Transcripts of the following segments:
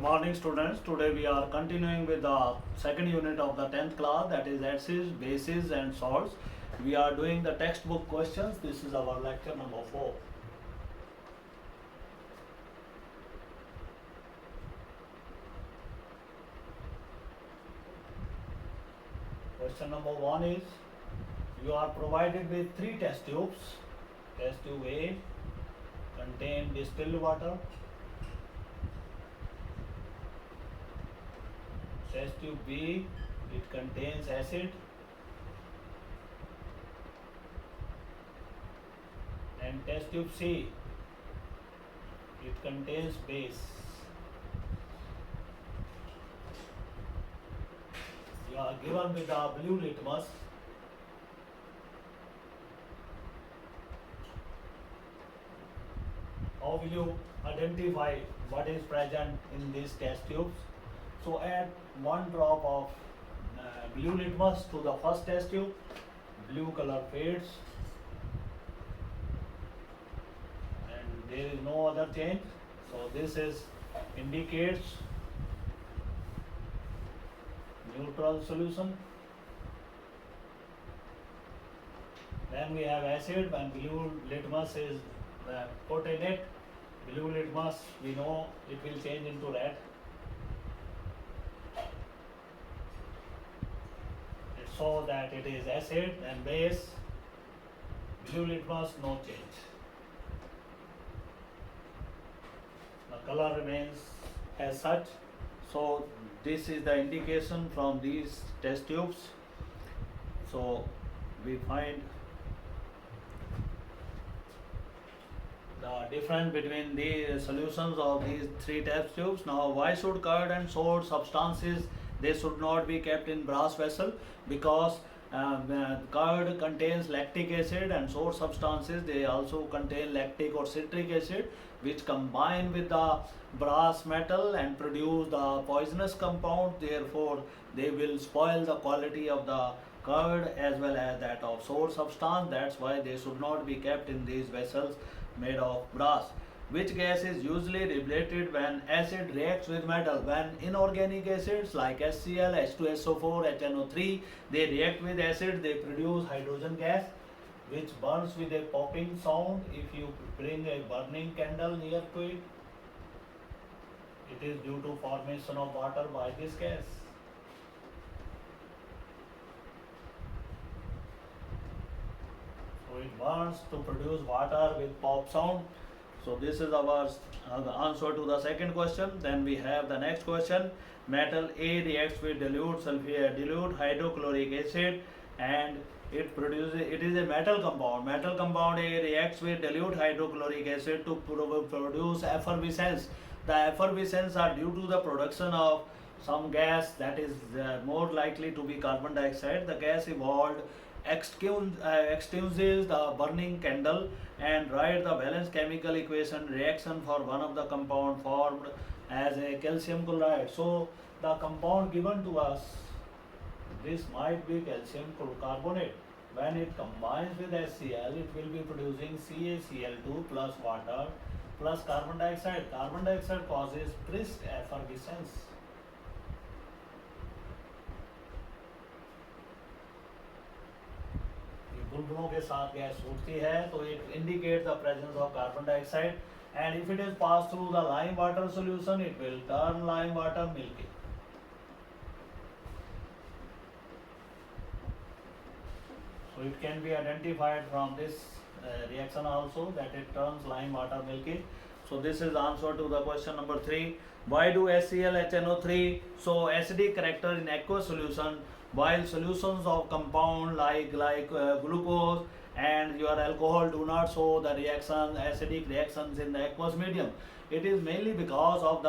Morning students, today we are continuing with the second unit of the 10th class, that is acids, bases and salts. We are doing the textbook questions. This is our lecture number 4. Question number 1 is, you are provided with 3 test tubes. Test tube A contain distilled water. Test tube B, it contains acid. And test tube C, it contains base. You are given with the blue litmus. How will you identify what is present in these test tubes? So add 1 drop of blue litmus to the first test tube. Blue color fades and there is no other change. So this is indicates neutral solution. Then we have acid. When blue litmus is put in it, blue litmus, we know it will change into red. It shows that it is acid and base. Blue litmus, no change. The color remains as such. So this is the indication from these test tubes. So we find the difference between the solutions of these 3 test tubes. Now, why should curd and salt substances, they should not be kept in brass vessel? Because curd contains lactic acid and salt substances, they also contain lactic or citric acid, which combine with the brass metal and produce the poisonous compound. Therefore, they will spoil the quality of the curd as well as that of salt substance. That's why they should not be kept in these vessels made of brass. Which gas is usually liberated when acid reacts with metal? When inorganic acids like HCl, H2SO4, HNO3, they react with acid, they produce hydrogen gas which burns with a popping sound. If you bring a burning candle near to it, it is due to formation of water by this gas. So it burns to produce water with pop sound. So this is our answer to the second question. Then we have the next question. Metal A reacts with dilute hydrochloric acid and it is a metal compound. Metal compound A reacts with dilute hydrochloric acid to produce effervescence. The effervescence are due to the production of some gas that is more likely to be carbon dioxide. The gas evolved extinguishes the burning candle and write the valence chemical equation reaction for one of the compound formed as a calcium chloride. So the compound given to us, this might be calcium carbonate. When it combines with HCl, it will be producing CaCl2 plus water plus carbon dioxide. Carbon dioxide causes brisk effervescence. बुलबुलों के साथ gas उठती है तो it indicates the presence of carbon dioxide, and if it is passed through the lime water solution, it will turn lime water milky. So it can be identified from this reaction also that it turns lime water milky. So this is the answer to the question number 3. Why do HCl, HNO3 show acidic character in aqueous solution while solutions of compound like glucose and your alcohol do not show the acidic reactions in the aqueous medium? It is mainly because of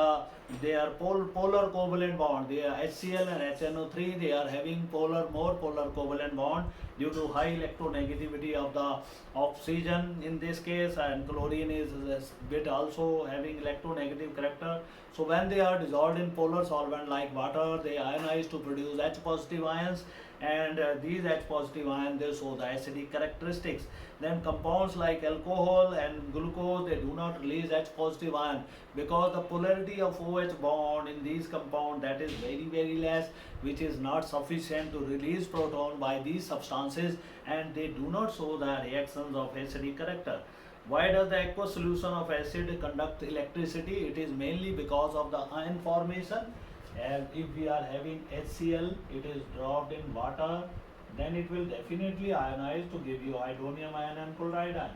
their polar covalent bond. The HCl and HNO3, they are having more polar covalent bond due to high electronegativity of the oxygen in this case, and chlorine is a bit also having electronegative character. So when they are dissolved in polar solvent like water, they ionize to produce H positive ions, and these H positive ions, they show the acidic characteristics. Then compounds like alcohol and glucose, they do not release H positive ion because the polarity of OH bond in these compounds, that is very less, which is not sufficient to release proton by these substances, and they do not show the reactions of acidic character. Why does the aqueous solution of acid conduct electricity? It is mainly because of the ion formation. And if we are having HCl, it is dropped in water, then it will definitely ionize to give you hydronium ion and chloride ion.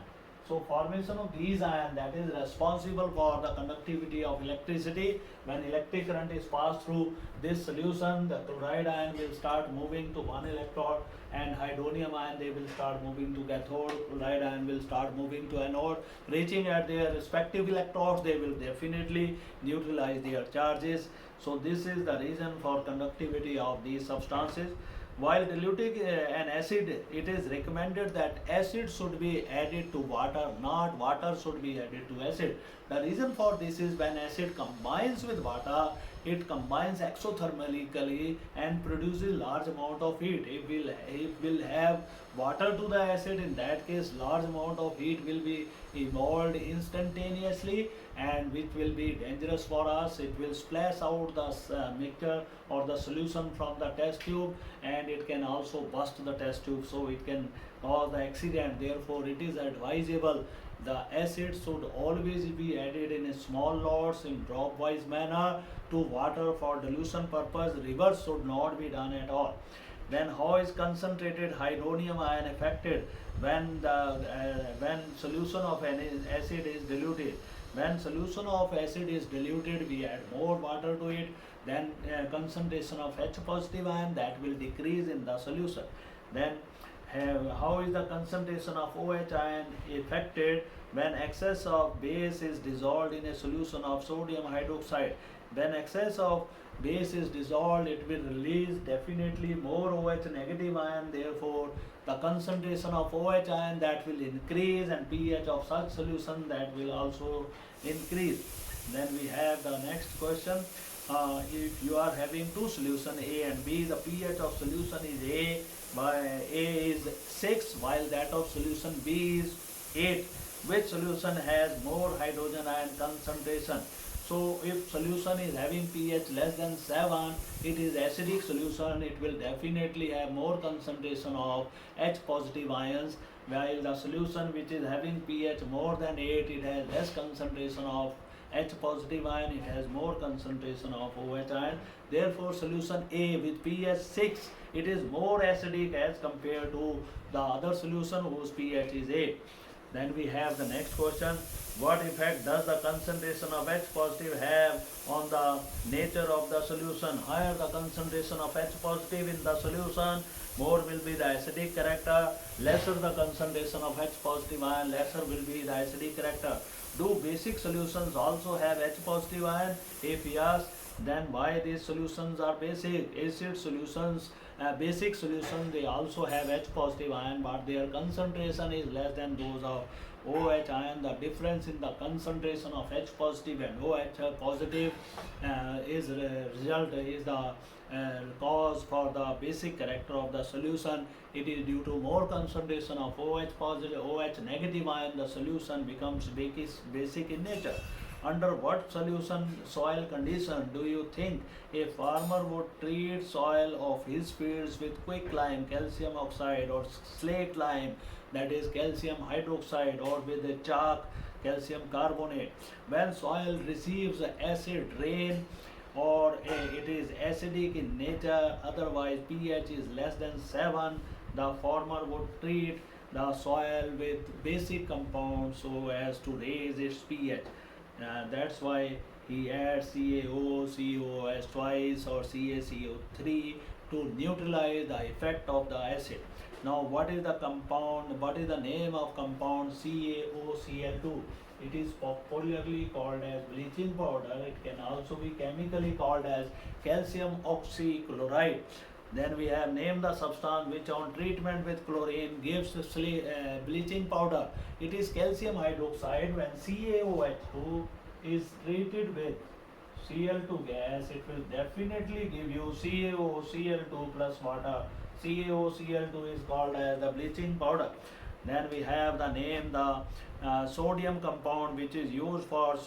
So formation of these ions, that is responsible for the conductivity of electricity. When electric current is passed through this solution, the chloride ion will start moving to one electrode, and hydronium ion, they will start moving to cathode, chloride ion will start moving to anode. Reaching at their respective electrodes, they will definitely neutralize their charges. So this is the reason for conductivity of these substances. While diluting an acid, it is recommended that acid should be added to water, not water should be added to acid. The reason for this is when acid combines with water, it combines exothermally and produces large amount of heat. If will have water to the acid, in that case large amount of heat will be evolved instantaneously, and which will be dangerous for us. It will splash out the mixture or the solution from the test tube, and it can also burst the test tube, so it can cause the accident. Therefore it is advisable the acid should always be added in a small lots in drop wise manner to water for dilution purpose. Reverse should not be done at all. Then how is concentrated hydronium ion affected when solution of an acid is diluted? When solution of acid is diluted, we add more water to it, then concentration of H positive ion, that will decrease in the solution. Then how is the concentration of OH ion affected? When excess of base is dissolved in a solution of sodium hydroxide. When excess of base is dissolved, it will release definitely more OH negative ion. Therefore the concentration of OH ion, that will increase, and pH of such solution, that will also increase. Then we have the next question. If you are having two solutions A and B, the pH of solution is A is 6 while that of solution B is 8. Which solution has more hydrogen ion concentration? So if solution is having pH less than 7, it is acidic solution, it will definitely have more concentration of H positive ions, while the solution which is having pH more than 8, it has less concentration of H positive ion, it has more concentration of OH ion. Therefore solution A with pH 6, it is more acidic as compared to the other solution whose pH is 8. Then we have the next question. What effect does the concentration of H positive have on the nature of the solution? Higher the concentration of H positive in the solution, more will be the acidic character. Lesser the concentration of H positive ion, lesser will be the acidic character. Do basic solutions also have H positive ion? If yes, then why these solutions are basic? Acid solutions, basic solutions, they also have H positive ion, but their concentration is less than those of OH ion. The difference in the concentration of H positive and OH positive is the cause for the basic character of the solution. It is due to more concentration of OH positive, OH negative ion, the solution becomes basic in nature. Under what solution soil condition do you think a farmer would treat soil of his fields with quicklime, calcium oxide, or slate lime, that is calcium hydroxide, or with a chalk, calcium carbonate? When soil receives acid rain, or it is acidic in nature, otherwise pH is less than 7, the farmer would treat the soil with basic compounds so as to raise its pH. That's why he adds CaO, COS twice, or CaCO3 to neutralize the effect of the acid. Now what is the compound, what is the name of compound CaOCl2? It is popularly called as bleaching powder. It can also be chemically called as calcium oxychloride. Then we have named the substance which on treatment with chlorine gives bleaching powder. It is calcium hydroxide. When CaOH2 is treated with Cl2 gas, it will definitely give you CaOCl2 plus water. CaOCl2 is called as the bleaching powder. Then we have the name, the sodium compound which is used for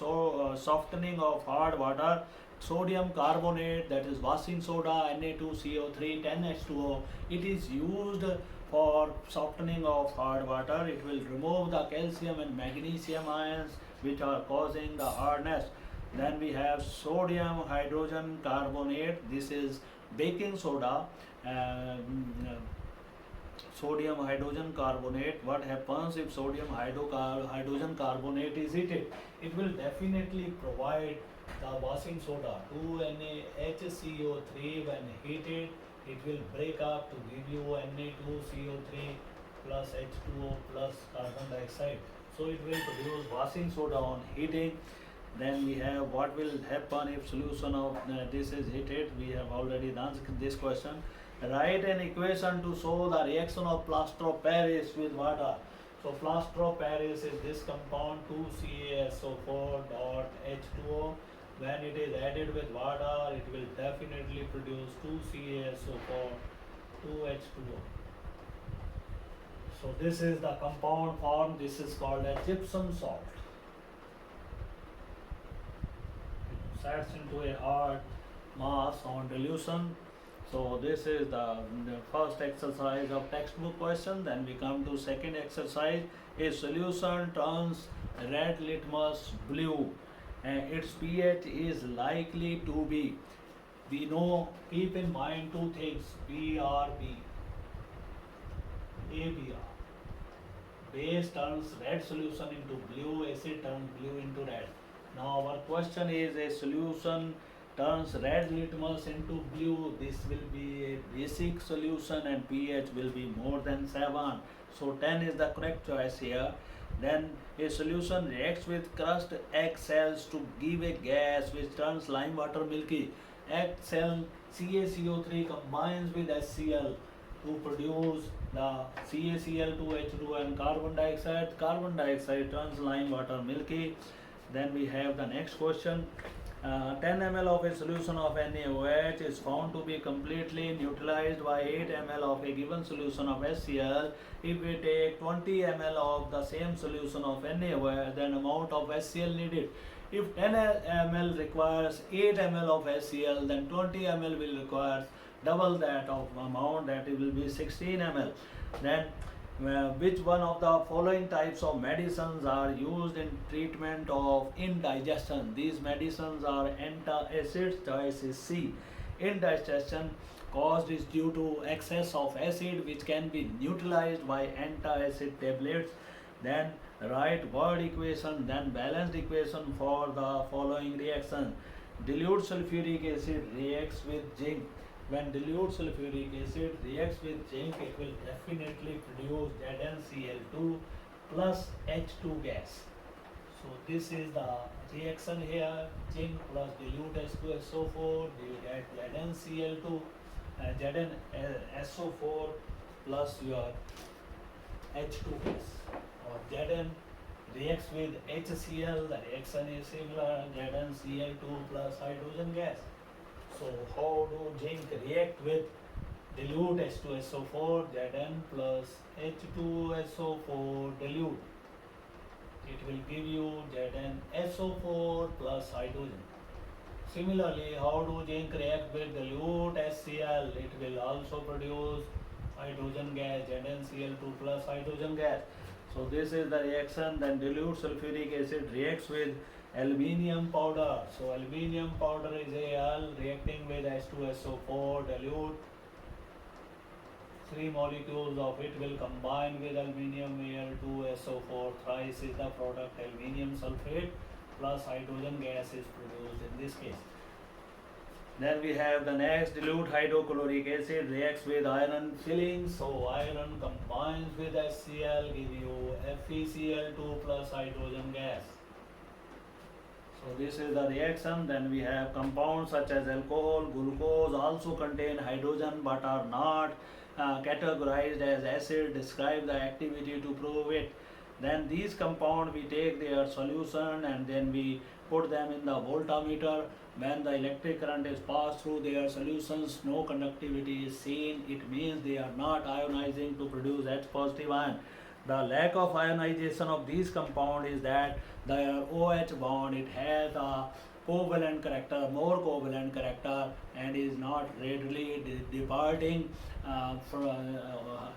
softening of hard water. Sodium carbonate, that is washing soda, Na2CO3, 10H2O. It is used for softening of hard water. It will remove the calcium and magnesium ions which are causing the hardness. Then we have sodium hydrogen carbonate. This is baking soda. Sodium hydrogen carbonate. What happens if sodium hydrogen carbonate is heated? It will definitely provide the washing soda 2NaHCO3. When heated, it will break up to give you Na2CO3 plus H2O plus carbon dioxide. So it will produce washing soda on heating. Then we have what will happen if solution of this is heated. We have already done this question. Write an equation to show the reaction of plaster of Paris with water. So plaster of Paris is this compound 2CaSO4 dot H2O. When it is added with water, it will definitely produce 2CaSO4 2H2O. So this is the compound form. This is called as gypsum salt. Sets into a hard mass on dilution. So this is the first exercise of textbook question. Then we come to second exercise. A solution turns red litmus blue and its pH is likely to be. We know, keep in mind two things, BRB, ABR. Base turns red solution into blue, acid turns blue into red. Now our question is, a solution turns red litmus into blue. This will be a basic solution and pH will be more than 7. So 10 is the correct choice here. Then a solution reacts with crushed egg cells to give a gas which turns lime water milky. Egg cell CaCO3 combines with HCl to produce the CaCl2H2 and carbon dioxide. Carbon dioxide turns lime water milky. Then we have the next question. 10 ml of a solution of NaOH is found to be completely neutralized by 8 ml of a given solution of HCl. If we take 20 ml of the same solution of NaOH, then amount of HCl needed. If 10 ml requires 8 ml of HCl, then 20 ml will require double that of amount, that it will be 16 ml. Then which one of the following types of medicines are used in treatment of indigestion? These medicines are antacids. Choice is C. Indigestion caused is due to excess of acid which can be neutralized by antacid tablets. Then write word equation, then balanced equation for the following reaction. Dilute sulfuric acid reacts with zinc. When dilute sulfuric acid reacts with zinc, it will definitely produce ZnCl2 plus H2 gas. So this is the reaction here. Zinc plus dilute H2SO4, you get ZnCl2, ZnSO4 plus your H2 gas. Or Zn reacts with HCl, the reaction is similar, ZnCl2 plus hydrogen gas. So how do zinc react with dilute H2SO4? Zn plus H2SO4 dilute. It will give you ZnSO4 plus hydrogen. Similarly, how do zinc react with dilute HCl? It will also produce hydrogen gas, ZnCl2 plus hydrogen gas. So this is the reaction. Then dilute sulfuric acid reacts with aluminium powder. So aluminium powder is Al reacting with H2SO4 dilute. 3 molecules of it will combine with aluminium Al2SO4. Thrice is the product aluminium sulfate plus hydrogen gas is produced in this case. Then we have the next, dilute hydrochloric acid reacts with iron filling. So iron combines with HCl, give you FeCl2 plus hydrogen gas. So this is the reaction. Then we have compounds such as alcohol, glucose also contain hydrogen but are not categorized as acid. Describe the activity to prove it. Then these compounds, we take their solution and then we put them in the voltmeter. When the electric current is passed through their solutions, no conductivity is seen. It means they are not ionizing to produce H positive ion. The lack of ionization of these compound is that the OH bond, it has a covalent character, more covalent character, and is not readily departing from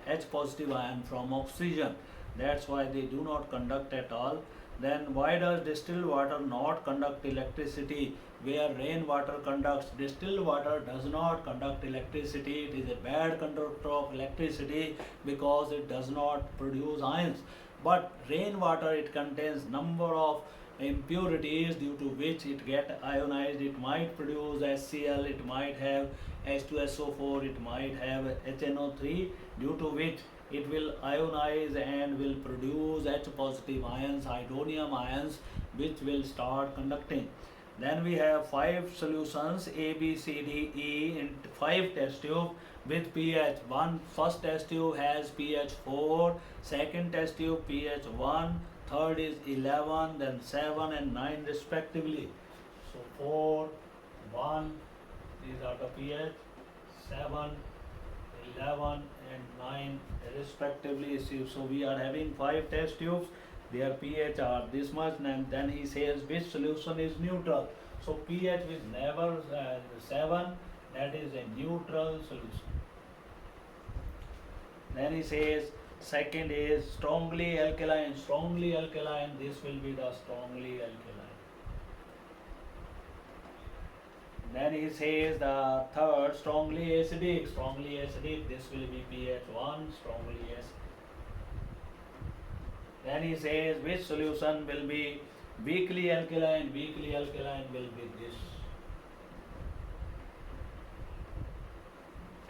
H positive ion from oxygen. That's why they do not conduct at all. Then why does distilled water not conduct electricity? Where rainwater conducts, distilled water does not conduct electricity. It is a bad conductor of electricity because it does not produce ions. But rainwater, it contains number of impurities due to which it get ionized. It might produce HCl, it might have H2SO4, it might have HNO3, due to which it will ionize and will produce H positive ions, hydronium ions, which will start conducting. Then we have five solutions A, B, C, D, E in five test tube with pH. First test tube has pH 4, second test tube pH 1, third is 11, then 7 and 9 respectively. So 4, 1, these are the pH, 7, 11 and 9 respectively. So we are having five test tubes, their pH are this much, and then he says which solution is neutral. So pH is never 7, that is a neutral solution. Then he says second is strongly alkaline, this will be the strongly alkaline. Then he says the third strongly acidic, this will be pH 1, strongly acidic. Then he says which solution will be weakly alkaline, will be this.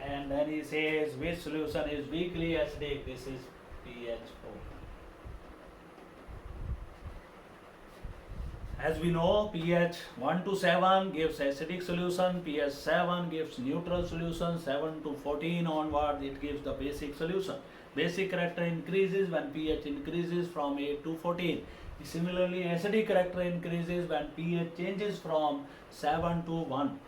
And then he says which solution is weakly acidic, this is pH 4. As we know, pH 1 to 7 gives acidic solution, pH 7 gives neutral solution, 7 to 14 onward it gives the basic solution. Basic character increases when pH increases from 8 to 14. Similarly, acidic character increases when pH changes from 7 to 1.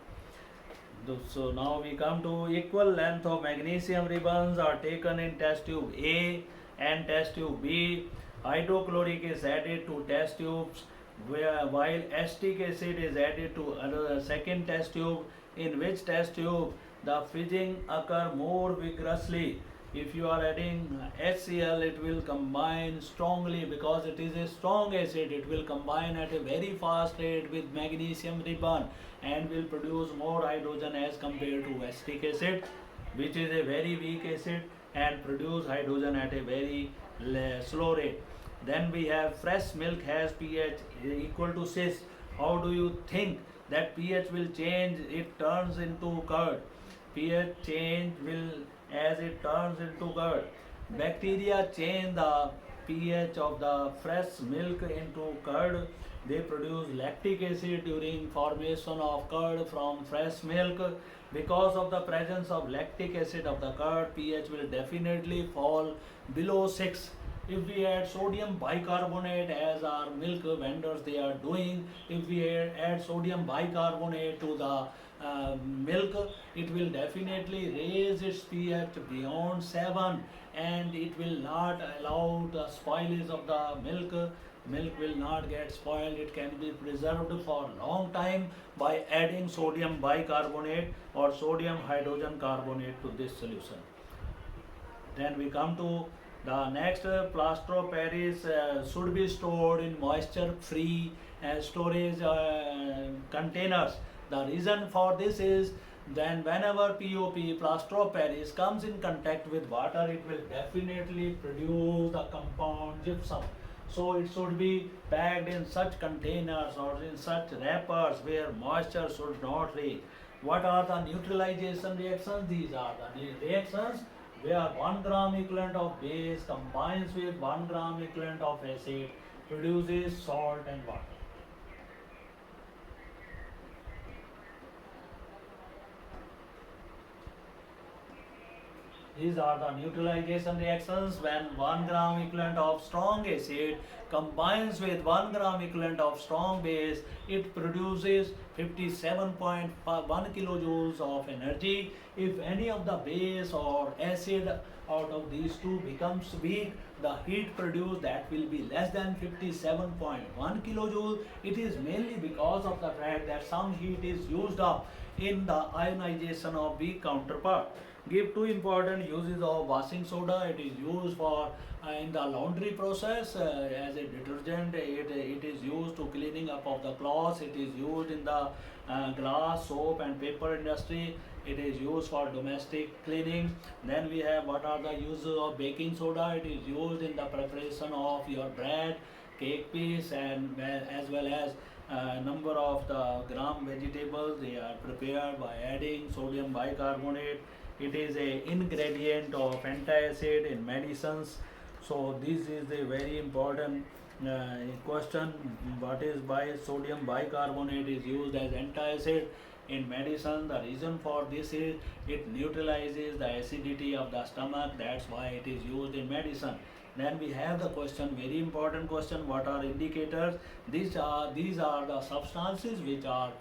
So now we come to equal length of magnesium ribbons are taken in test tube A and test tube B. Hydrochloric is added to test tubes, while acetic acid is added to another second test tube, in which test tube the fizzing occur more vigorously. If you are adding HCl, it will combine strongly because it is a strong acid. It will combine at a very fast rate with magnesium ribbon and will produce more hydrogen as compared to acetic acid, which is a very weak acid and produce hydrogen at a very slow rate. Then we have fresh milk has pH equal to 6. How do you think that pH will change? It turns into curd. pH change will as it turns into curd. Bacteria change the pH of the fresh milk into curd. They produce lactic acid during formation of curd from fresh milk. Because of the presence of lactic acid of the curd, pH will definitely fall below 6. If we add sodium bicarbonate, as our milk vendors they are doing, if we add sodium bicarbonate to the milk, it will definitely raise its pH beyond 7 and it will not allow the spoilage of the milk. Milk will not get spoiled. It can be preserved for a long time by adding sodium bicarbonate or sodium hydrogen carbonate to this solution. Then we come to the next, plaster of Paris should be stored in moisture free storage containers. The reason for this is then whenever POP, plaster of Paris, comes in contact with water, it will definitely produce the compound gypsum. So it should be packed in such containers or in such wrappers where moisture should not reach. What are the neutralization reactions? These are the reactions where 1 gram equivalent of base combines with 1 gram equivalent of acid, produces salt and water. These are the neutralization reactions when 1 gram equivalent of strong acid combines with 1 gram equivalent of strong base. It produces 57.1 kilojoules of energy. If any of the base or acid out of these two becomes weak, the heat produced that will be less than 57.1 kilojoule. It is mainly because of the fact that some heat is used up in the ionization of weak counterpart. Give two important uses of washing soda. It is used for in the laundry process as a detergent. It is used to cleaning up of the cloths. It is used in the glass, soap and paper industry. It is used for domestic cleaning. Then we have what are the uses of baking soda. It is used in the preparation of your bread, cake piece, and as well as number of the gram vegetables. They are prepared by adding sodium bicarbonate. It is a ingredient of antacid in medicines. So this is a very important question. What is sodium bicarbonate is used as antacid in medicine? The reason for this is it neutralizes the acidity of the stomach. That's why it is used in medicine. Then we have the question, very important question, what are indicators? These are the substances which are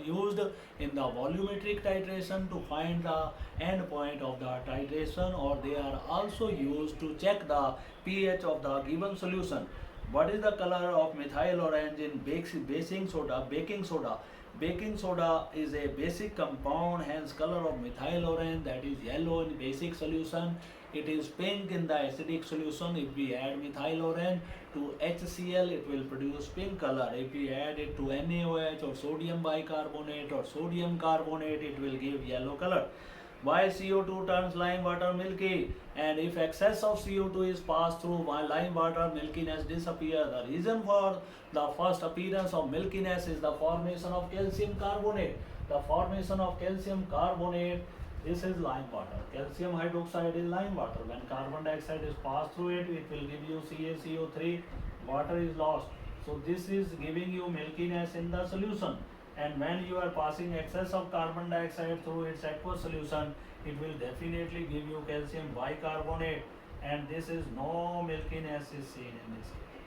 used in the volumetric titration to find the end point of the titration, or they are also used to check the pH of the given solution. What is the color of methyl orange in baking soda? Baking soda is a basic compound, hence color of methyl orange, that is yellow in basic solution. It is pink in the acidic solution. If we add methyl orange to HCl, it will produce pink color. If we add it to NaOH or sodium bicarbonate or sodium carbonate, it will give yellow color. Why CO2 turns lime water milky? And if excess of CO2 is passed through lime water, milkiness disappears. The reason for the first appearance of milkiness is the formation of calcium carbonate. The formation of calcium carbonate, this is lime water. Calcium hydroxide is lime water. When carbon dioxide is passed through it, it will give you CaCO3. Water is lost. So this is giving you milkiness in the solution. And when you are passing excess of carbon dioxide through its aqueous solution, it will definitely give you calcium bicarbonate, and this is no milkiness is seen in this case.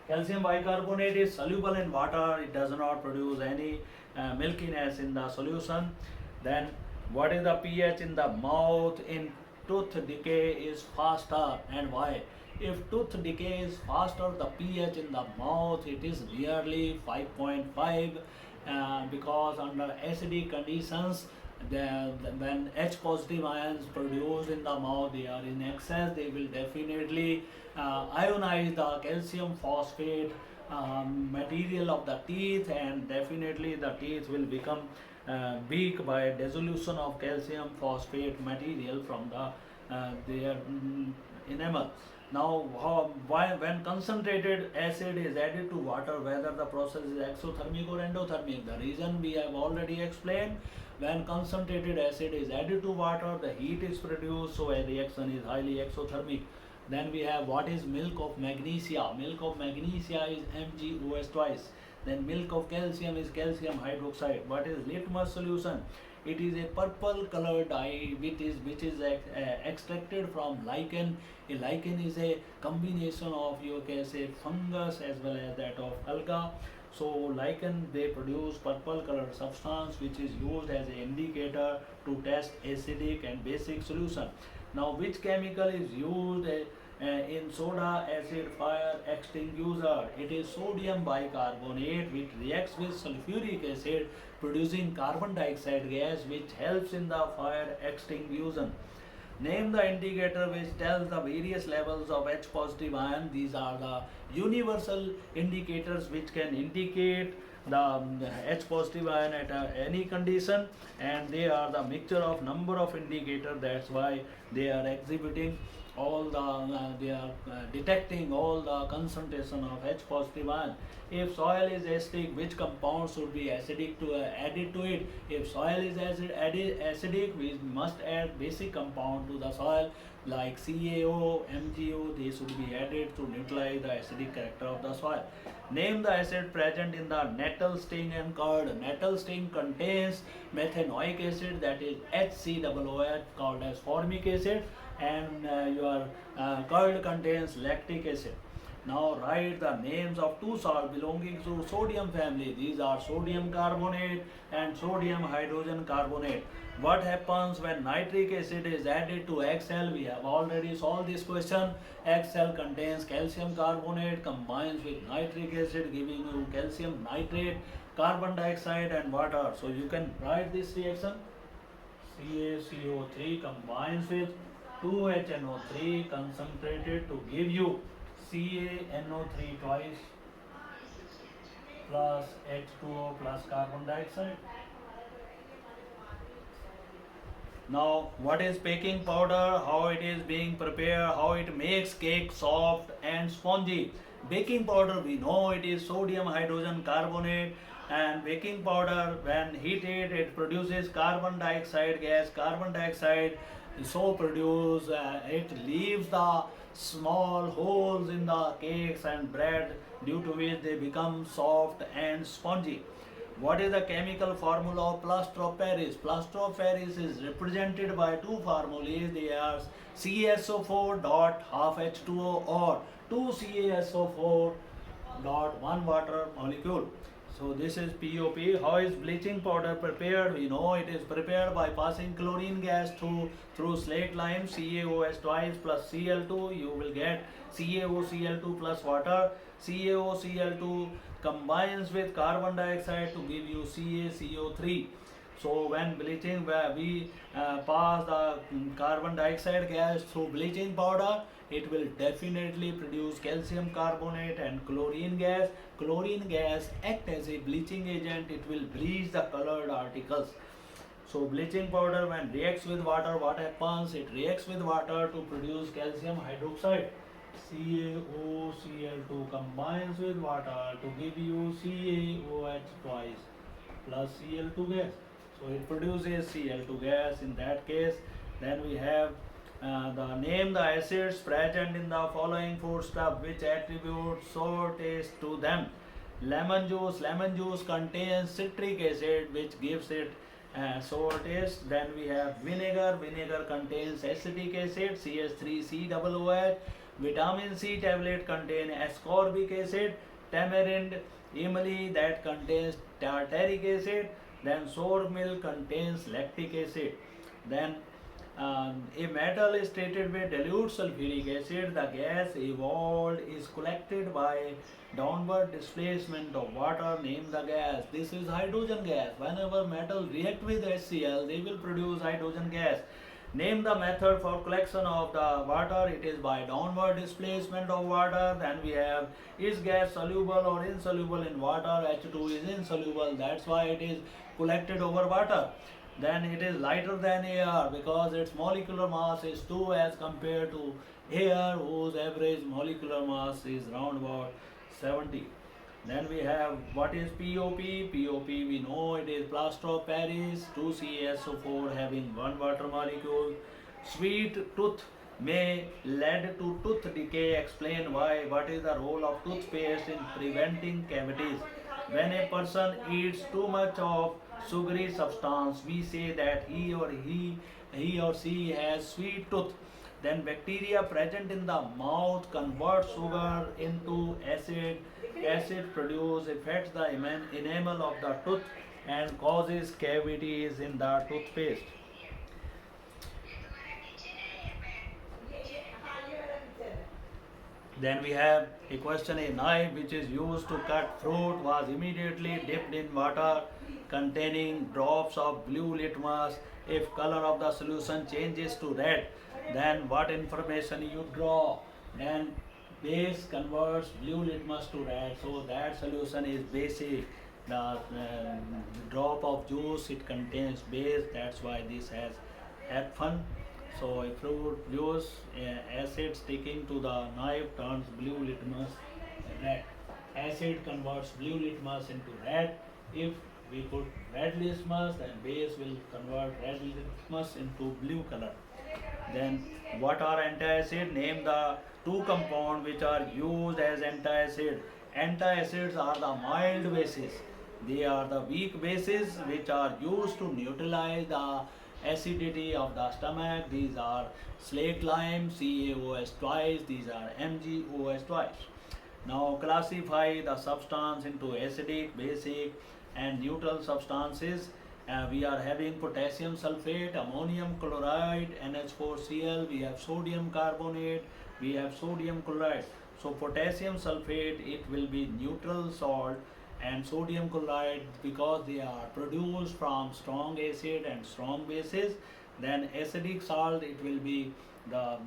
Calcium bicarbonate is soluble in water. It does not produce any milkiness in the solution. Then what is the pH in the mouth? In tooth decay is faster, and why? If tooth decay is faster, the pH in the mouth, it is nearly 5.5 because under acidic conditions, when H positive ions produced in the mouth, they are in excess, they will definitely ionize the calcium phosphate material of the teeth, and definitely the teeth will become weak by dissolution of calcium phosphate material from their enamel. Now, when concentrated acid is added to water, whether the process is exothermic or endothermic, the reason we have already explained. When concentrated acid is added to water, the heat is produced, so a reaction is highly exothermic. Then we have what is milk of magnesia. Milk of magnesia is MgOH twice. Then milk of calcium is calcium hydroxide. What is litmus solution? It is a purple colored dye which is extracted from lichen. A lichen is a combination of, you can say, fungus as well as that of alga. So lichen, they produce purple colored substance which is used as an indicator to test acidic and basic solution. Now, which chemical is used in soda acid fire extinguisher? It is sodium bicarbonate, which reacts with sulfuric acid producing carbon dioxide gas, which helps in the fire extinguition. Name the indicator which tells the various levels of H positive ion. These are the universal indicators which can indicate the H positive ion at any condition, and they are the mixture of number of indicators. That's why they are exhibiting all they are detecting all the concentration of H positive ion. If soil is acidic, which compound should be acidic to added to it? If soil is acidic, we must add basic compound to the soil like CaO, MgO. They should be added to neutralize the acidic character of the soil. Name the acid present in the nettle sting and curd. Nettle sting contains methanoic acid, that is HCOOH, called as formic acid, and your curd contains lactic acid. Now write the names of two salts belonging to sodium family. These are sodium carbonate and sodium hydrogen carbonate. What happens when nitric acid is added to XL? We have already solved this question. XL contains calcium carbonate, combines with nitric acid, giving you calcium nitrate, carbon dioxide and water. So you can write this reaction. CaCO3 combines with 2HNO3 concentrated to give you CaNO3 twice plus H2O plus carbon dioxide. Now, what is baking powder, how it is being prepared, how it makes cake soft and spongy. Baking powder, we know it is sodium hydrogen carbonate, and baking powder when heated it produces carbon dioxide gas. Carbon dioxide so produce it leaves the small holes in the cakes and bread, due to which they become soft and spongy. What is the chemical formula of plaster of Paris? Plaster of Paris is represented by two formulas. They are CaSO4 dot half H2O or 2 CaSO4 dot 1 water molecule. So this is POP. How is bleaching powder prepared? We know it is prepared by passing chlorine gas through slate lime, CaOH twice plus Cl2. You will get CaOCl2 plus water. CaOCl2 combines with carbon dioxide to give you CaCO3. So when bleaching, we pass the carbon dioxide gas through bleaching powder, it will definitely produce calcium carbonate and chlorine gas. Chlorine gas act as a bleaching agent. It will bleach the colored articles. So bleaching powder when reacts with water, what happens? It reacts with water to produce calcium hydroxide. CaOCl2 combines with water to give you CaOH twice plus Cl2 gas. So it produces Cl2 gas in that case. Then we have name the acids present in the following foodstuff, which attribute sour taste to them. Lemon juice contains citric acid, which gives it sour taste. Then we have vinegar contains acetic acid, CH3COOH. Vitamin C tablet contain ascorbic acid. Tamarind imli, that contains tartaric acid. Then sour milk contains lactic acid. Then a metal is treated with dilute sulfuric acid. The gas evolved is collected by downward displacement of water. Name the gas. This is hydrogen gas. Whenever metal react with HCl, they will produce hydrogen gas. Name the method for collection of the water. It is by downward displacement of water. Then we have, is gas soluble or insoluble in water? H2 is insoluble. That's why it is collected over water. Then it is lighter than air because its molecular mass is 2 as compared to air, whose average molecular mass is round about 70. Then we have, what is POP? POP, we know it is plaster of Paris, 2 CaSO4 having 1 water molecule. Sweet tooth may lead to tooth decay. Explain why. What is the role of toothpaste in preventing cavities? When a person eats too much of sugary substance, we say that he or she has sweet tooth. Then bacteria present in the mouth convert sugar into acid. Acid produced affects the enamel of the tooth and causes cavities in the toothpaste. Then we have a question, a knife which is used to cut fruit was immediately dipped in water containing drops of blue litmus. If color of the solution changes to red, then what information you draw? Then base converts blue litmus to red, so that solution is basic. The drop of juice, it contains base, that's why this has happened. So if fruit juice acid sticking to the knife turns blue litmus red. Acid converts blue litmus into red. If we put red litmus, then base will convert red litmus into blue color. Then what are antacid? Name the two compounds which are used as antacid. Antacids are the mild bases. They are the weak bases which are used to neutralize the acidity of the stomach. These are slaked lime, CaOH twice. These are MgOH twice. Now classify the substance into acidic, basic and neutral substances. We are having potassium sulfate, ammonium chloride, NH4Cl, we have sodium carbonate, we have sodium chloride. So potassium sulfate, it will be neutral salt, and sodium chloride, because they are produced from strong acid and strong bases. Then acidic salt, it will be the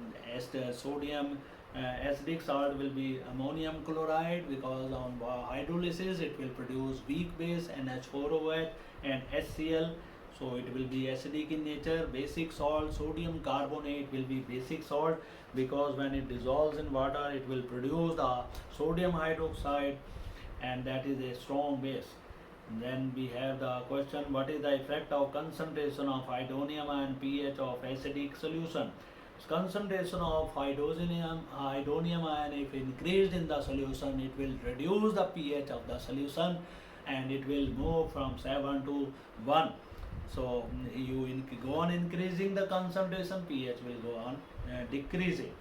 sodium acidic salt will be ammonium chloride, because on hydrolysis it will produce weak base NH4OH and HCl, so it will be acidic in nature. Basic salt, sodium carbonate, will be basic salt, because when it dissolves in water it will produce the sodium hydroxide, and that is a strong base. Then we have the question, what is the effect of concentration of hydronium and pH of acidic solution? Concentration of hydronium ion, if increased in the solution, it will reduce the pH of the solution, and it will move from 7 to 1. So you go on increasing the concentration, pH will go on decreasing.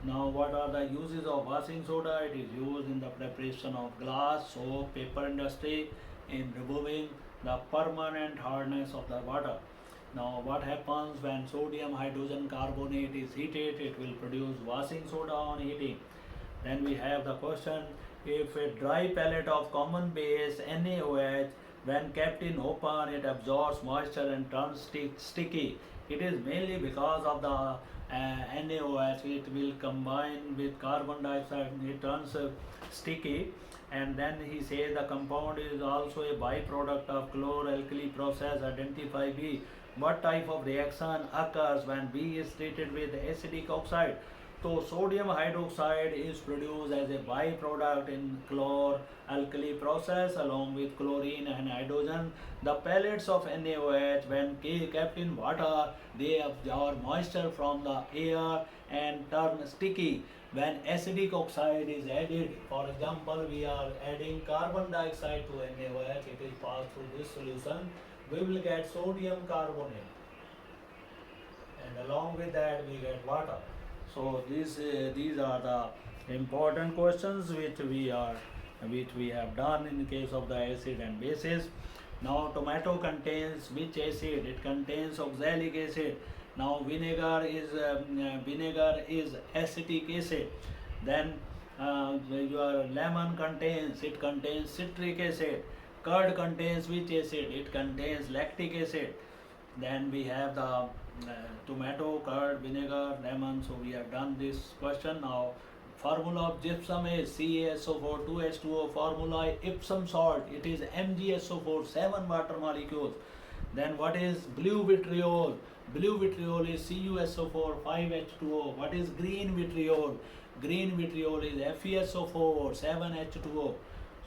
Now what are the uses of washing soda? It is used in the preparation of glass, soap, paper industry, in removing the permanent hardness of the water. Now what happens when sodium hydrogen carbonate is heated? It will produce washing soda on heating. Then we have the question, if a dry pellet of common base NaOH, when kept in open, it absorbs moisture and turns sticky. It is mainly because of the NaOH, it will combine with carbon dioxide and it turns sticky. And then he says the compound is also a byproduct of chloralkali process. Identify B. What type of reaction occurs when B is treated with acidic oxide? So sodium hydroxide is produced as a byproduct in chloralkali process along with chlorine and hydrogen. The pellets of NaOH, when kept in water, they absorb moisture from the air and turn sticky. When acidic oxide is added, for example, we are adding carbon dioxide to NaOH, it is passed through this solution, we will get sodium carbonate, and along with that we get water. So these are the important questions which we have done in case of the acid and bases. Now tomato contains which acid? It contains oxalic acid. Now vinegar is acetic acid. Then your lemon contains citric acid. Curd contains which acid? It contains lactic acid. Then we have the tomato, curd, vinegar, lemon. So we have done this question. Now formula of gypsum is CaSO4 2H2O. Formula Epsom salt, it is MgSO4 7 water molecules. Then what is blue vitriol? Blue vitriol is CuSO4 5H2O. What is green vitriol? Green vitriol is FeSO4 7H2O.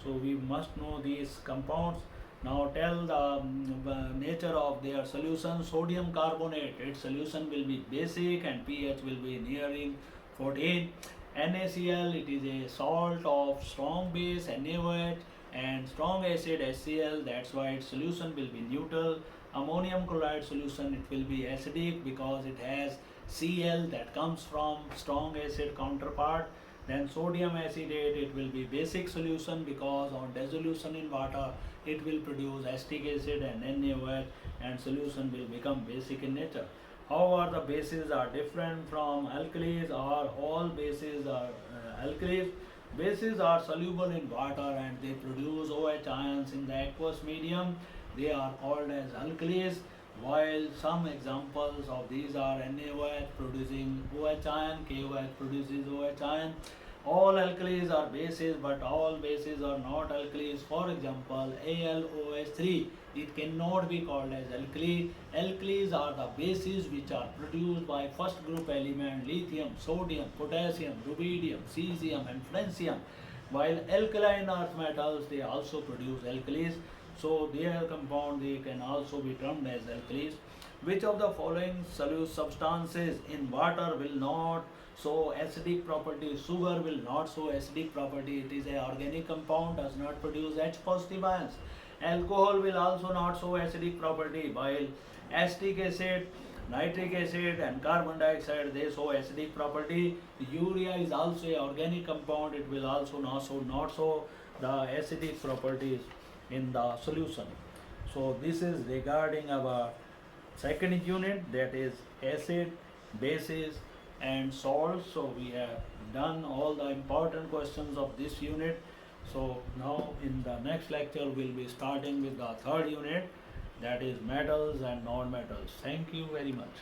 So we must know these compounds. Now tell the nature of their solution. Sodium carbonate, its solution will be basic and pH will be nearing 14. NaCl, it is a salt of strong base NaOH and strong acid HCl, that's why its solution will be neutral. Ammonium chloride solution, it will be acidic because it has Cl that comes from strong acid counterpart. Then sodium acetate, it will be basic solution because on dissolution in water it will produce acetic acid and NaOH, and solution will become basic in nature. However, the bases are different from alkalis, or all bases are alkalis. Bases are soluble in water and they produce OH ions in the aqueous medium. They are called as alkalis, while some examples of these are NaOH producing OH ion, KOH produces OH ion. All alkalis are bases, but all bases are not alkalis. For example, AlOH3 it cannot be called as alkali. Alkalis are the bases which are produced by first group element lithium, sodium, potassium, rubidium, cesium and francium. While alkaline earth metals, they also produce alkalis, so their compound they can also be termed as alkalis. Which of the following solute substances in water will not show acidic property? Sugar will not show acidic property. It is a organic compound, does not produce H positive ions. Alcohol will also not show acidic property, while acetic acid, nitric acid and carbon dioxide they show acidic property. Urea is also a organic compound, it will also not show the acidic properties in the solution. So this is regarding our second unit, that is acid, bases and salts. So we have done all the important questions of this unit. So now in the next lecture we'll be starting with the third unit, that is metals and non-metals. Thank you very much.